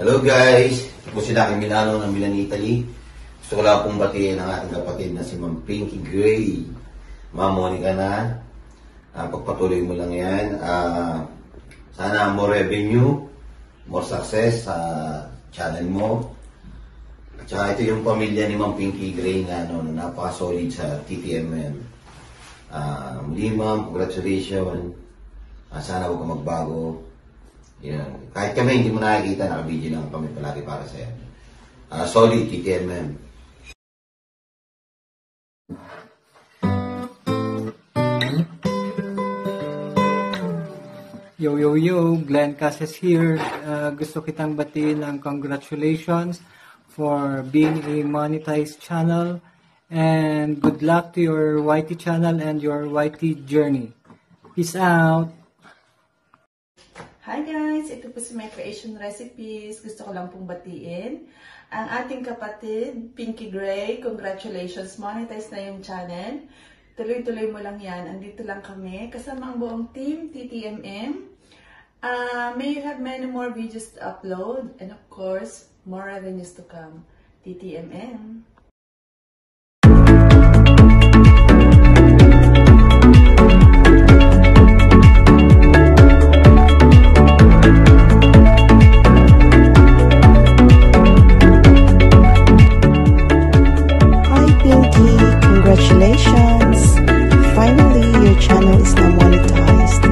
Hello guys, ito po si Lucky Milano ng Milan, Italy. Gusto ko lang pong batiin ang ating kapatid na si Ma'am Pinky Gray. Ma'am Monica na, pagpatuloy mo lang yan. Sana more revenue, more success sa channel mo. At saka ito yung pamilya ni Ma'am Pinky Gray na napaka-solid sa TTMM. Muli ma'am, congratulations. Sana huwag ka magbago. Yan. Kahit kami hindi mo nakikita, naka-video lang kami palagi para sa'yo. Solid TTMM. Yo, yo, yo, Glenn Cases here. Gusto kitang batiin ng congratulations for being a monetized channel. And good luck to your YT channel and your YT journey. Peace out! Hi guys! Ito po si My Creation Recipes. Gusto ko lang pong batiin ang ating kapatid, Pinky Gray. Congratulations! Monetize na yung channel. Tuloy-tuloy mo lang yan. Andito lang kami. Kasama ang buong team, TTMM. May you have many more videos to upload. And of course, more revenues to come. TTMM. Congratulations! Finally, your channel is now monetized.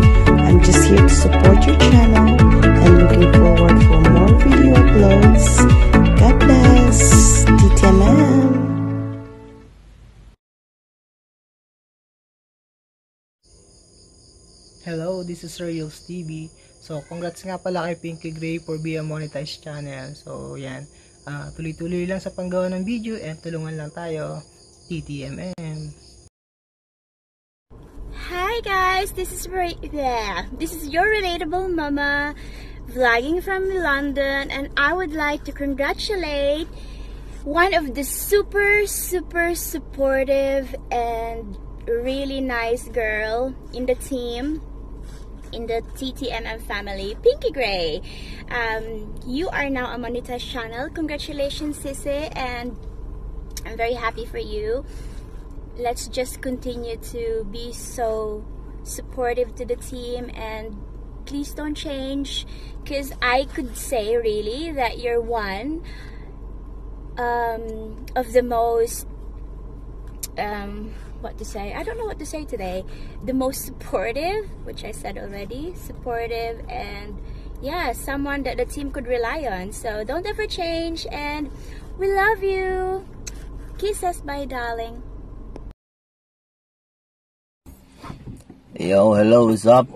I'm just here to support your channel and looking forward for more video uploads. God bless! TTMM! Hello, this is Reals TV. So, congrats nga pala kay Pinky Gray for being a monetized channel. So, yan. Tuloy-tuloy lang sa panggawa ng video and tulungan lang tayo. TTMM. Hi guys, this is your relatable mama vlogging from London, and I would like to congratulate one of the super supportive and really nice girl in the team, in the TTMM family, Pinky Gray. You are now a monetized channel. Congratulations, Sissy, and I'm very happy for you. Let's just continue to be so supportive to the team, and please don't change, because I could say really that you're one of the most what to say, I don't know what to say today, the most supportive, which I said already, supportive, and yeah, someone that the team could rely on. So don't ever change, and we love you. Kisses, bye darling. Yo, hello, what's up?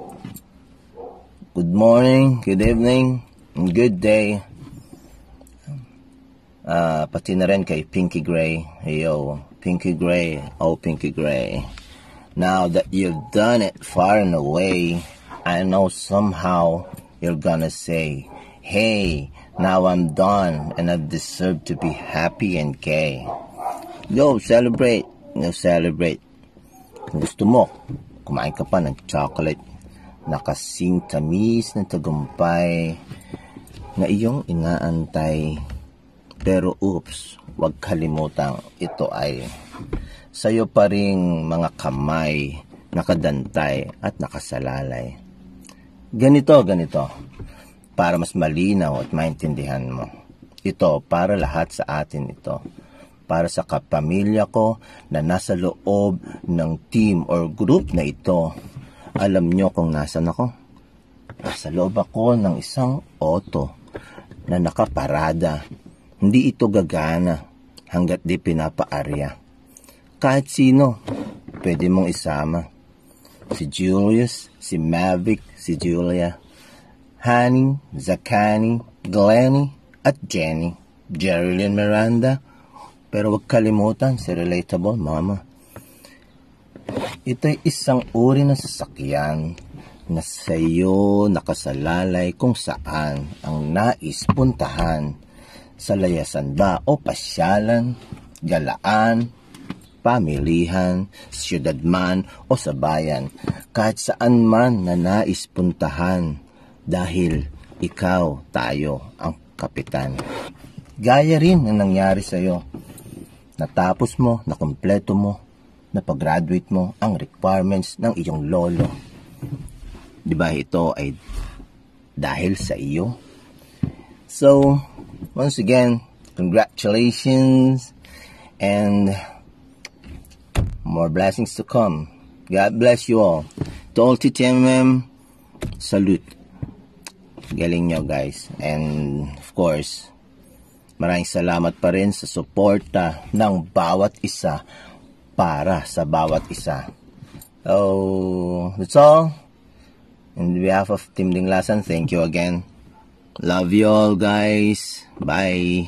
Good morning, good evening, and good day. Pati na rin kay Pinky Gray. Yo, Pinky Gray, oh Pinky Gray. Now that you've done it far and away, I know somehow you're gonna say, hey, now I'm done and I deserve to be happy and gay. Yo, celebrate. Yo, celebrate. Kung gusto mo, kumain ka pa ng chocolate na kasing tamis ng tagumpay na iyong inaantay. Pero oops, huwag kalimutang ito ay sa'yo pa ring mga kamay nakadantay at nakasalalay. Ganito, para mas malinaw at maintindihan mo. Ito, para lahat sa atin ito. para sa kapamilya ko na nasa loob ng team or group na ito. Alam nyo kung nasan ako? Nasa loob ako ng isang auto na nakaparada. Hindi ito gagana hanggat di pinapaarya. Kahit sino, pwede mong isama. Si Julius, si Mavic, si Julia, Honey, Zakani, Glenny, at Jenny, Jerilyn Miranda. Pero huwag kalimutan si Relatable Mama. Ito'y isang uri ng sasakyan na sa iyo nakasalalay kung saan ang nais puntahan. Sa layasan ba o pasyalan, galaan, pamilihan, siyudad man o sa bayan, kahit saan man na nais puntahan, dahil ikaw, tayo, ang kapitan. Gaya rin ang nangyari sa iyo. Natapos mo, nakumpleto mo, napag-graduate mo ang requirements ng iyong lolo. Diba ito ay dahil sa iyo? So, once again, congratulations and more blessings to come. God bless you all. To all TTMM, salute. Galing nyo guys. And of course, maraming salamat pa rin sa suporta ng bawat isa para sa bawat isa. So, that's all. On behalf of Team Dinglasan, thank you again. Love you all guys. Bye.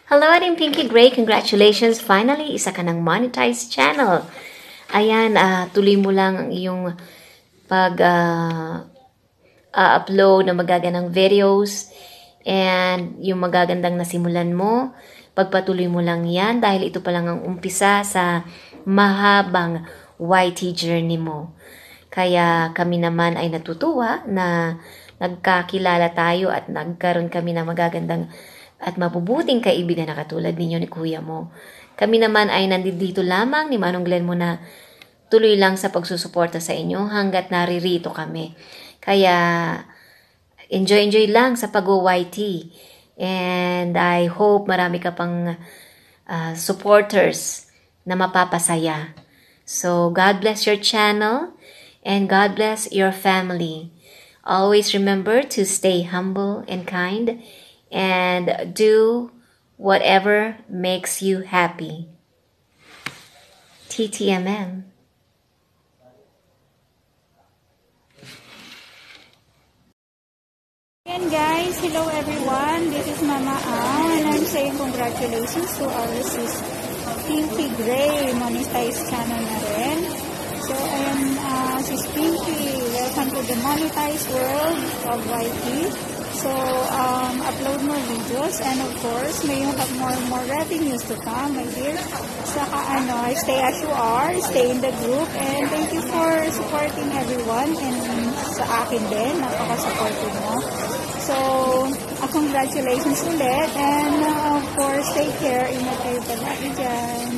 Hello, Team Pinky Gray. Congratulations. Finally, isa ka ng monetized channel. Ayan, tuloy mo lang ang iyong upload ng magagandang videos and yung magagandang nasimulan mo. Pagpatuloy mo lang yan dahil ito pa lang ang umpisa sa mahabang YT journey mo. Kaya kami naman ay natutuwa na nagkakilala tayo at nagkaroon kami ng magagandang at mabubuting kaibigan na katulad ninyo ni kuya mo. Kami naman ay nandito lamang ni Manong Glenn mo na tuloy lang sa pagsusuporta sa inyo hanggat naririto kami. Kaya enjoy lang sa pag-YT. And I hope marami ka pang supporters na mapapasaya. So God bless your channel and God bless your family. Always remember to stay humble and kind and do whatever makes you happy. TTMM. Again guys, hello everyone. This is Mama Au and I'm saying congratulations to our sis Pinky Gray, monetized channel na rin. So ayan, sis Pinky, welcome to the monetized world of YT. So, upload more videos and of course, may you have more revenues to come, my dear. Saka stay as you are, stay in the group, and thank you for supporting everyone and sa akin din, napaka-supportive mo. So, congratulations ulit and of course, take care. Ingat kayo palagi dyan.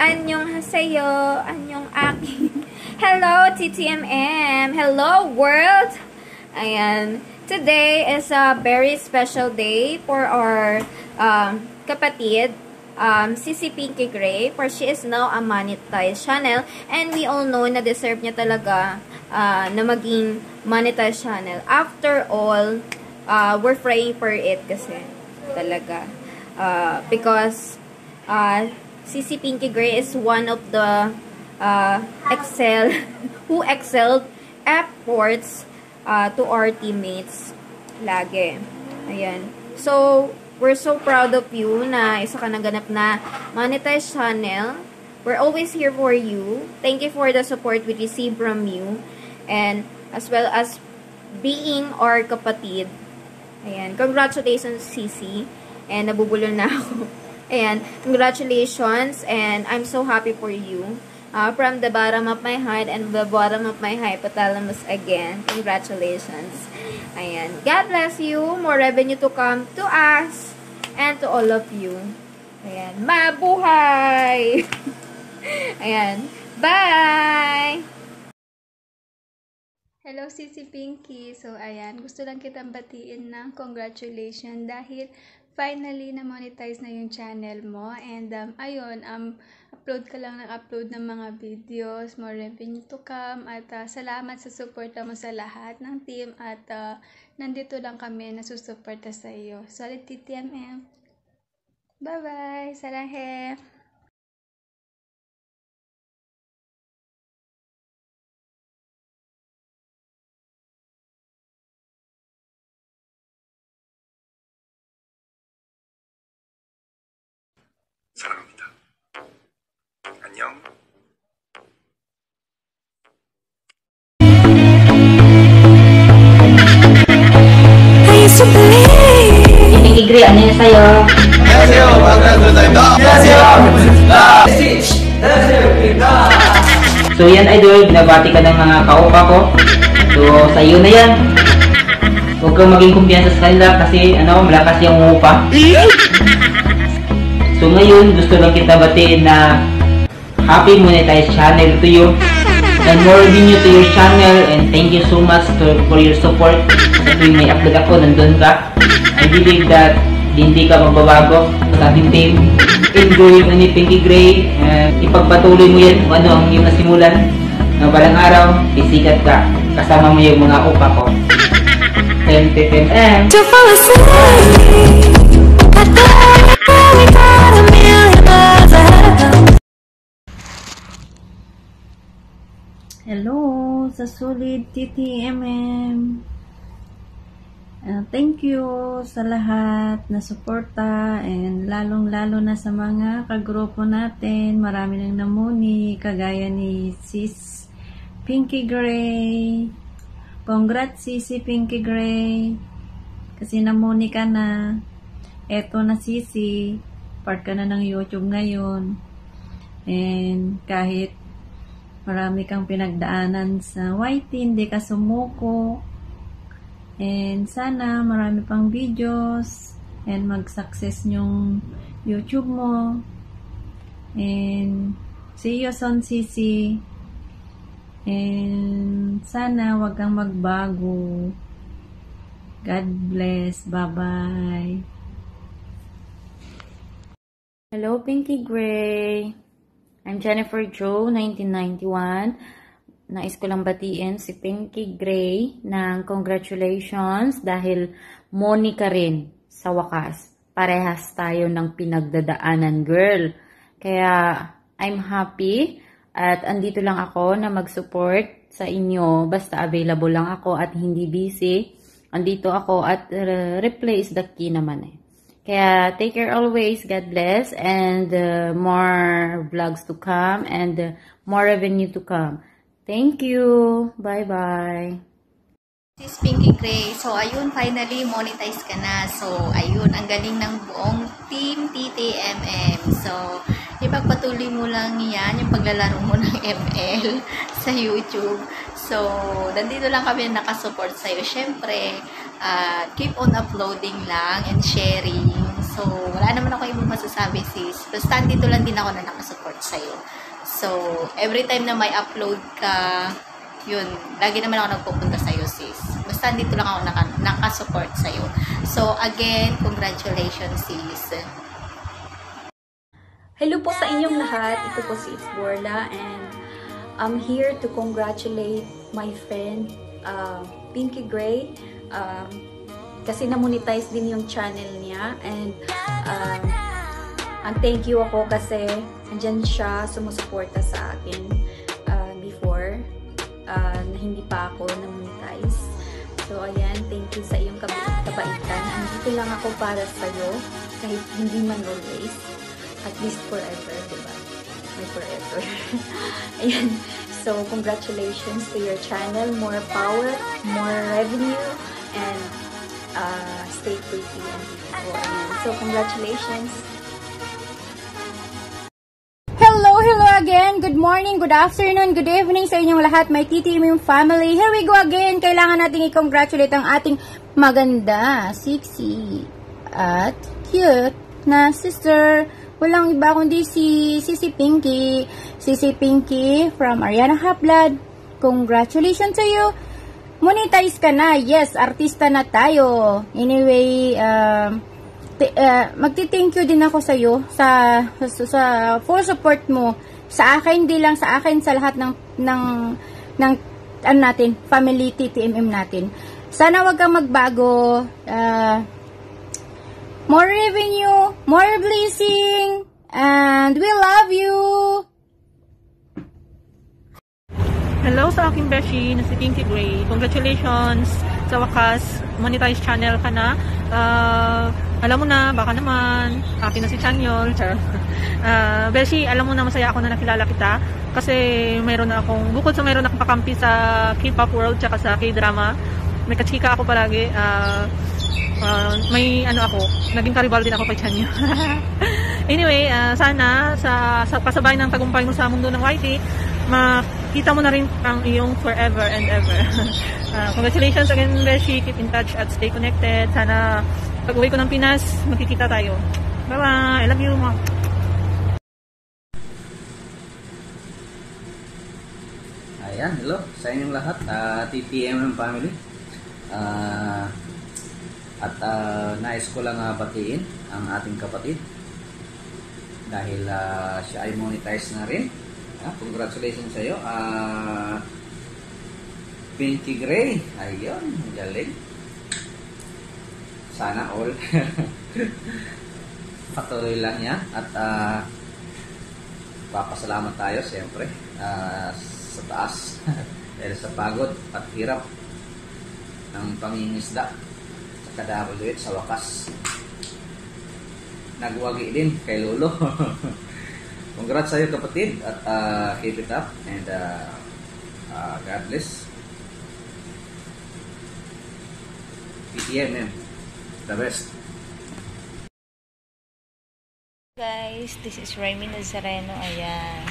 Annyeong haseyo, annyeong aking. Hello, TTMM. Hello, world. Ayan. Today is a very special day for our kapatid, si Pinky Gray, for she is now a monetized channel and we all know na deserve niya talaga na maging monetized channel. After all, we're praying for it kasi talaga. Because si Pinky Gray is one of the who excelled efforts to our teammates lagi. Ayan. So, we're so proud of you na isa ka naganap na monetized channel. We're always here for you. Thank you for the support we receive from you. And as well as being our kapatid. Ayan. Congratulations, Sisi. And nabubulol na ako. Ayan. Congratulations. And I'm so happy for you. From the bottom of my heart and the bottom of my hypothalamus again. Congratulations. Ayan. God bless you. More revenue to come to us and to all of you. Ayan. Mabuhay! Ayan. Bye! Hello, Sisi Pinky. So, ayan, gusto lang kitang batiin ng congratulations dahil finally na-monetize na yung channel mo. And, ayun, upload ka lang ng upload ng mga videos, more revenue to come. At salamat sa support mo sa lahat ng team. At nandito lang kami nasusuporta sa iyo. Solid TTMM. Bye-bye. Saranghe. 사랑합니다. 안녕. Pinky Gray, ano yun sa'yo? 안녕하세요. 반갑습니다. 안녕하세요. So yan idol, binabati ka ng mga kaupa ko. So sa iyo na yan. Huwag kang maging kumpiyansa sa kanila kasi malakas yung upa. So ngayon, gusto lang kita batiin na happy monetized channel to you. And more revenue to your channel, and thank you so much for your support. Sa tuwing may upload ako, nandun ka. I believe that hindi ka magbabago sa ating team. Enjoy yung ni Pinky Gray. Ipagpatuloy mo yan kung ano ang iyong nasimulan. Na balang araw, isikat ka. Kasama mo yung mga upa ko. TTMM. Hello sa solid TTMM. Thank you sa lahat na suporta, and lalong-lalo na sa mga kagrupo natin. Marami nang namuni, kagaya ni Sis Pinky Gray. Congrats Sisi Pinky Gray. Kasi namuni ka na. Eto na Sisi, part ka na ng YouTube ngayon. And kahit marami kang pinagdaanan sa YT, hindi ka sumuko. And sana marami pang videos and mag-success yung YouTube mo. And see you soon, Sisi. And sana wag kang magbago. God bless. Bye-bye. Hello, Pinky Gray. I'm Jennifer Jo, 1991. Nais ko lang batiin si Pinky Gray ng congratulations dahil Moni ka rin sa wakas. Parehas tayo ng pinagdadaanan, girl. Kaya I'm happy at andito lang ako na mag-support sa inyo. Basta available lang ako at hindi busy. Andito ako at replace the key naman eh. Kaya take care always. God bless, and more vlogs to come and more revenue to come. Thank you. Bye-bye. This is Pinky Gray. So, ayun, finally, monetize ka na. So, ayun, ang galing ng buong team TTMM. So, ipagpatuloy mo lang yan, yung paglalaro mo ng ML sa YouTube. So, nandito lang kami nakasupport sa'yo. Siyempre, keep on uploading lang and sharing. So, wala naman ako ibang masasabi, sis. Basta dito lang din ako na nakasupport sa'yo. So, every time na may upload ka, yun, lagi naman ako nagpupunta sa'yo, sis. Basta dito lang ako nakasupport sa'yo. So, again, congratulations, sis. Hello po sa inyong lahat. Ito po si Borla, and I'm here to congratulate my friend, Pinky Gray. Kasi na-monetize din yung channel niya, and ang thank you ako kasi andyan siya sumusuporta sa akin before na hindi pa ako na-monetize. So ayan, thank you sa iyong kabaitan. Andito lang ako para sa'yo kahit hindi man always, at least forever, diba? May forever. Ayan, so congratulations to your channel. More power, more revenue, and stay pretty and beautiful. Ayan. So congratulations. Hello again. Good morning, good afternoon, good evening sa inyong lahat. My TTMM family. Here we go again. Kailangan nating i-congratulate ang ating maganda, sexy, at cute na sister. Walang iba kundi si Sisi Pinky. Sisi Pinky from Ariana Half-Blood. Congratulations to you. monetize ka na. Yes, artista na tayo. Anyway, magti-thank you din ako sa iyo sa full support mo sa akin, hindi lang sa akin, sa lahat ng natin, family TTMM natin. Sana wag kang magbago. More revenue, more blessing, and we love you. Hello sa aking beshi na si Pinky Gray. Congratulations! Sa wakas, monetize channel ka na. Alam mo na, baka naman, akin na si Chanyol. Beshi, alam mo na masaya ako na nakilala kita. Kasi mayroon na akong, bukod sa mayroon akong kakampi sa K-pop world tsaka sa K-drama, may kachika ako palagi. May ano ako, naging karibal din ako kay Chanyol. Anyway, sana sa kasabay ng tagumpay mo sa mundo ng YT, makita mo na rin ang iyong forever and ever. Congratulations again, Beshi. Keep in touch at stay connected. Sana pag uwi ko ng Pinas, makikita tayo. Bye-bye. I love you, Mom. Ayan, hello sa inyong lahat, TTMM family. Nais ko lang batiin ang ating kapatid dahil siya ay monetize na rin. Congratulations sa iyo, Pinky Gray. Ayun, galing. Sana all patuloy lang yan at papasalamat tayo siyempre sa taas dahil sa pagod at hirap ng pangingisda sa KWH. Sa wakas nagwagi din kay Lolo. Congrats sa iyo kapatid at keep it up and God bless. PTMM, the best. Guys, this is Raimi Nazareno. Ayan,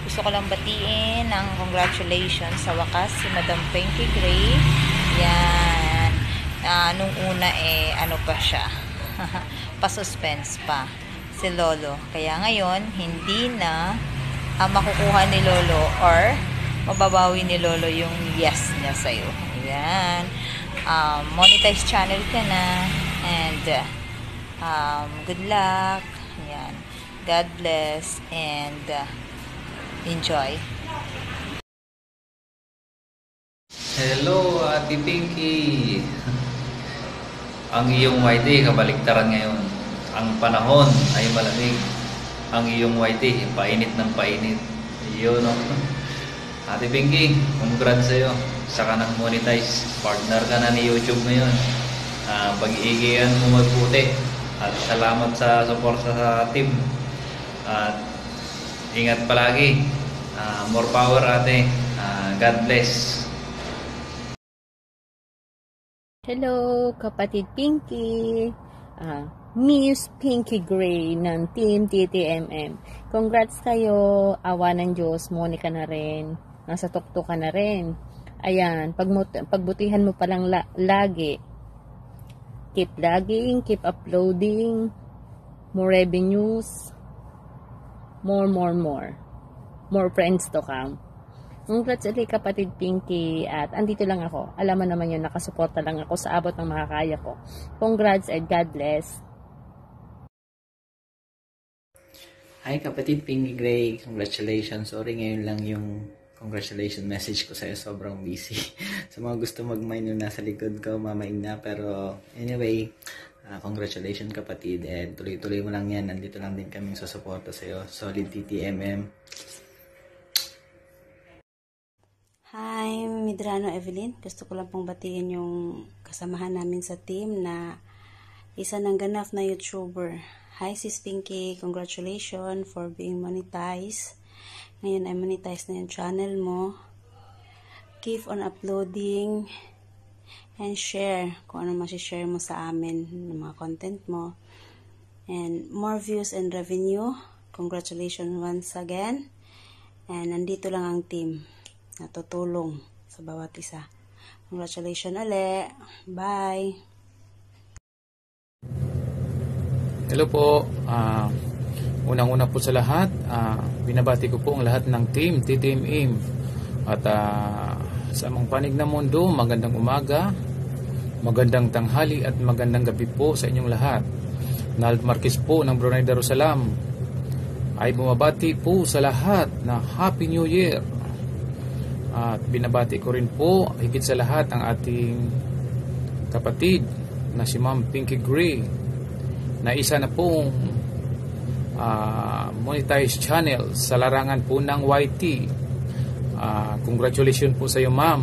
gusto ko lang batiin ang congratulations sa wakas si Madam Pinky Gray. Yan, nung una ano pa siya, pa-suspense pa si Lolo. Kaya ngayon, hindi na makukuha ni Lolo or mababawi ni Lolo yung yes niya sa'yo. Ayan. Monetize channel ka na and good luck. Ayan. God bless and enjoy. Hello, Ate Pinky. Ang iyong YT kabaliktaran ngayon. Ang panahon ay malamig. Ang iyong YT painit ng painit. Yun, no? Ate Pinky, congrats sa'yo. Saka nang monetize. Partner ka na ni YouTube ngayon. Pag-iigihan mo magputi. At salamat sa suporta sa team. At ingat palagi. More power, ate. God bless. Hello, kapatid Pinky. Miss Pinky Gray ng Team TTMM. Congrats kayo. Awa ng Diyos, Monica na rin. Nasa tuktok ka na rin. Ayan, pagbutihan mo palang lagi. Keep lagging, keep uploading. More revenues. More. More friends to come. Congrats ulit kapatid Pinky. At andito lang ako. Alam mo naman yun, nakasuporta lang ako sa abot ng makakaya ko. Congrats and God bless. Hi kapatid Pinky Gray. Congratulations. Sorry ngayon lang yung congratulations message ko sa'yo. Sobrang busy. Sa mga gusto mag-mine yung nasa likod ko, mamain na. Pero anyway, congratulations kapatid. And tuloy-tuloy mo lang yan. Nandito lang din kaming susuporta sa'yo. Solid TTMM. Hi, Medrano Evelyn. Gusto ko lang pong batiin yung kasamahan namin sa team na isa ng ganap na YouTuber. Hi Sis Pinky, congratulations for being monetized. Ngayon ay monetize na yung channel mo. Keep on uploading and share kung ano masishare mo sa amin ng mga content mo. And more views and revenue. Congratulations once again. And nandito lang ang team na tutulong sa bawat isa. Congratulations ulit. Bye! Hello po. Unang-una po sa lahat, binabati ko po ang lahat ng team TTMM. At sa among panig na mundo, magandang umaga, magandang tanghali at magandang gabi po sa inyong lahat. Nald Marquez po ng Brunei Darussalam ay bumabati po sa lahat na Happy New Year. At binabati ko rin po higit sa lahat ang ating kapatid na si Ma'am Pinky Gray na isa na pong monetized channel sa larangan po ng YT. Congratulations po sa iyo, ma'am.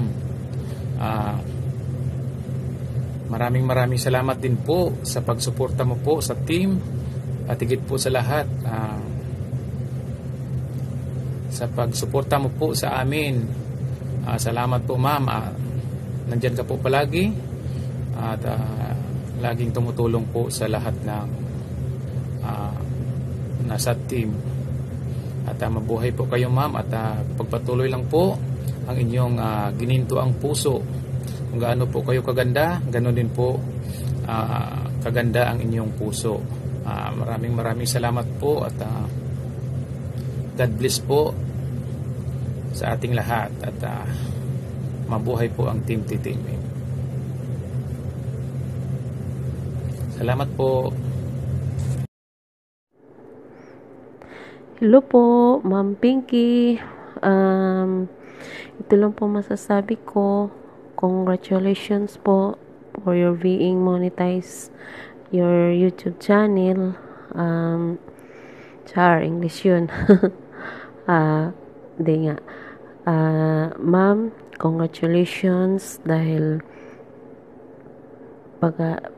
Maraming salamat din po sa pagsuporta mo po sa team at higit po sa lahat sa pagsuporta mo po sa amin. Salamat po, ma'am. Nandyan ka po palagi at laging tumutulong po sa lahat ng nasa team. At mabuhay po kayo, ma'am, at pagpatuloy lang po ang inyong gininto ang puso. Kung gaano po kayo kaganda, ganoon din po kaganda ang inyong puso. Maraming salamat po at God bless po sa ating lahat at mabuhay po ang Team TTMM. Salamat po. Hello po, Ma'am Pinky. Ito lang po masasabi ko. Congratulations po for your being monetize your YouTube channel. English yun. Hindi nga. Ma'am, congratulations dahil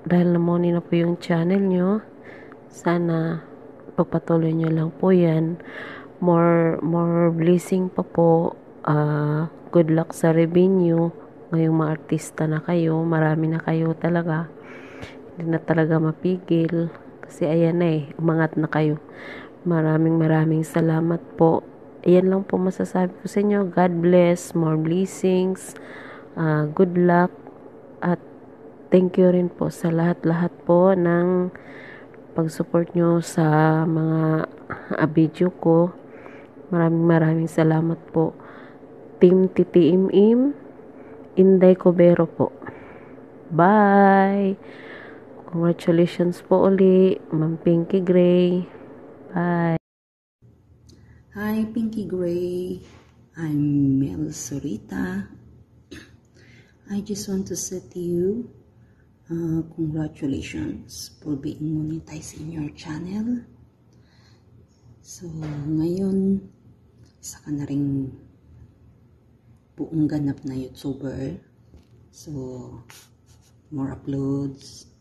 na-money na po yung channel nyo. Sana pagpatuloy nyo lang po yan. More blessing pa po. Good luck sa revenue. Ngayong mga artista na kayo, marami na kayo talaga. Hindi na talaga mapigil. Kasi ayan na umangat na kayo. Maraming salamat po. Ayan lang po masasabi ko sa inyo. God bless, more blessings, good luck, at thank you rin po sa lahat po ng pag-support nyo sa mga video ko. Maraming salamat po. Team TTMM, Inday Cobero po. Bye! Congratulations po uli, Ma'am Pinky Gray. Bye! Hi, Pinky Gray. I'm Mel Sorita. I just want to say to you, congratulations for being monetized in your channel. So, ngayon, isa ka na ring buong ganap na YouTuber. So, more uploads,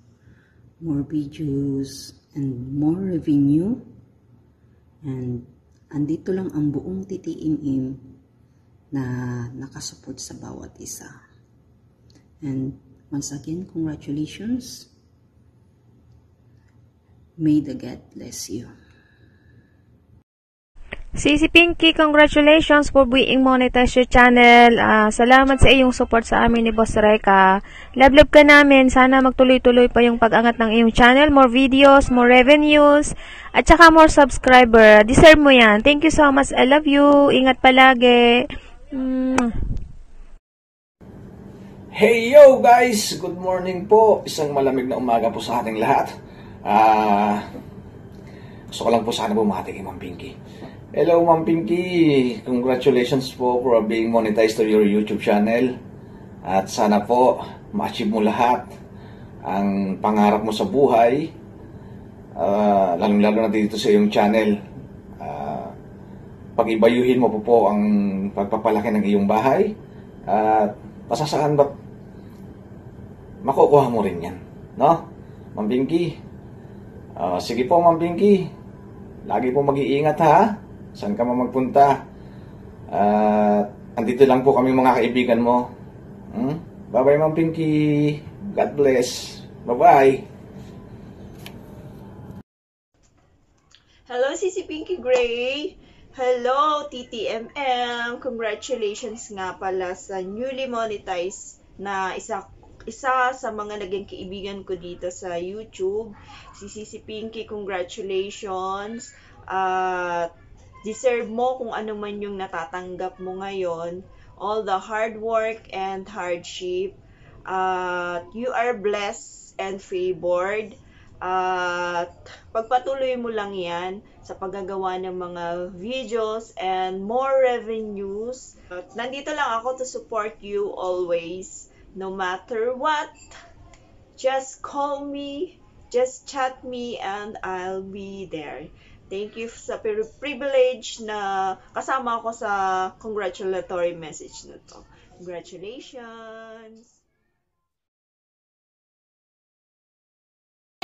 more videos, and more revenue. And andito lang ang buong TTMM na nakasupport sa bawat isa. And once again, congratulations. May the God bless you. Sisi Pinky, congratulations for being monetized your channel. Salamat sa iyong support sa amin ni Boss Reka. Love ka namin. Sana magtuloy-tuloy pa yung pag-angat ng iyong channel. More videos, more revenues, at saka more subscriber. Deserve mo yan. Thank you so much. I love you. Ingat palagi. Hey yo guys! Good morning po. Isang malamig na umaga po sa ating lahat. Gusto ko lang po sana bumati kay Ma'am Pinky. Hello Ma'am Pinky! Congratulations po for being monetized to your YouTube channel. At sana po ma-achieve mo lahat ang pangarap mo sa buhay. Lalong-lalo na dito sa iyong channel. Pag-ibayuhin mo po ang pagpapalaki ng iyong bahay. At pasasaan ba makukuha mo rin yan, no? Ma'am Pinky. Sige po Ma'am Pinky. Lagi po mag-iingat ha. Saan ka man magpunta. Andito lang po kami mga kaibigan mo. Bye-bye Ma'am Pinky. God bless. Bye-bye. Hello, Sisi Pinky Gray. Hello, TTMM. Congratulations nga pala sa newly monetized na isa sa mga naging kaibigan ko dito sa YouTube. Si Sisi Pinky, congratulations. Deserve mo kung ano man yung natatanggap mo ngayon. all the hard work and hardship. You are blessed and favored. At pagpatuloy mo lang yan sa paggagawa ng mga videos and more revenues. At nandito lang ako to support you always, no matter what. Just call me, just chat me, and I'll be there. Thank you sa privilege na kasama ako sa congratulatory message na to. Congratulations!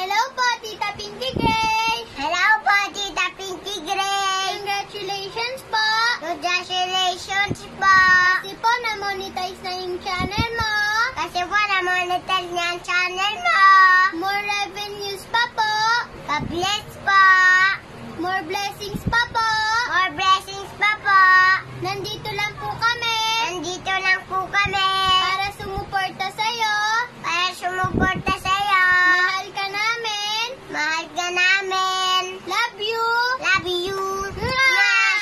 Hello po, Tita Pinky Gray! Hello po, Tita Pinky Gray! Congratulations po! Congratulations po! Kasi po, na-monetize na yung channel mo! Kasi po, na-monetize na yung channel mo! More revenues pa po! Pa-bless po! More blessings pa po! More blessings pa po! Nandito lang po kami! Nandito lang po kami! Para sumuporta sa'yo! Para sumuporta sa'yo! Mahal ka namin! Mahal ka namin! Love you! Love you!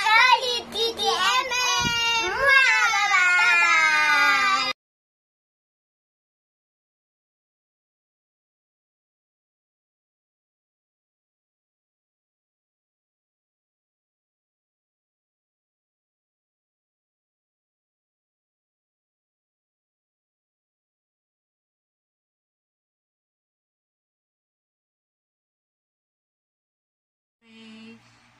Solid TTMM! Bye-bye!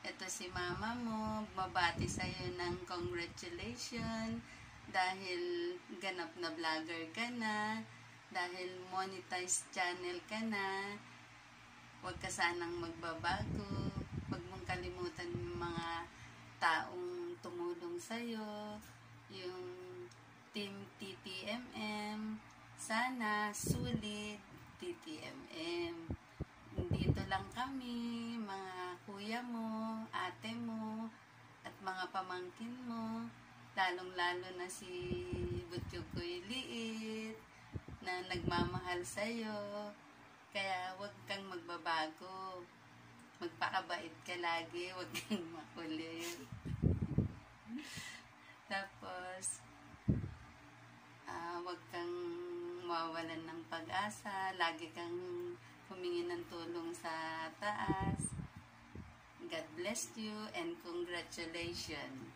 Ito si mama mo, babati sa'yo ng congratulations dahil ganap na vlogger ka na, dahil monetized channel ka na. Huwag ka sanang magbabago, huwag mong kalimutan yung mga taong tumulong sa'yo, yung Team TTMM, sana sulit TTMM. Dito lang kami, mga kuya mo, ate mo, at mga pamangkin mo, lalong-lalo na si Butchukoy Liit, na nagmamahal sa'yo. Kaya huwag kang magbabago. Magpakabait ka lagi, huwag kang makulit. Tapos, huwag kang mawawalan ng pag-asa, lagi kang humingi ng tulong sa taas. God bless you and congratulations.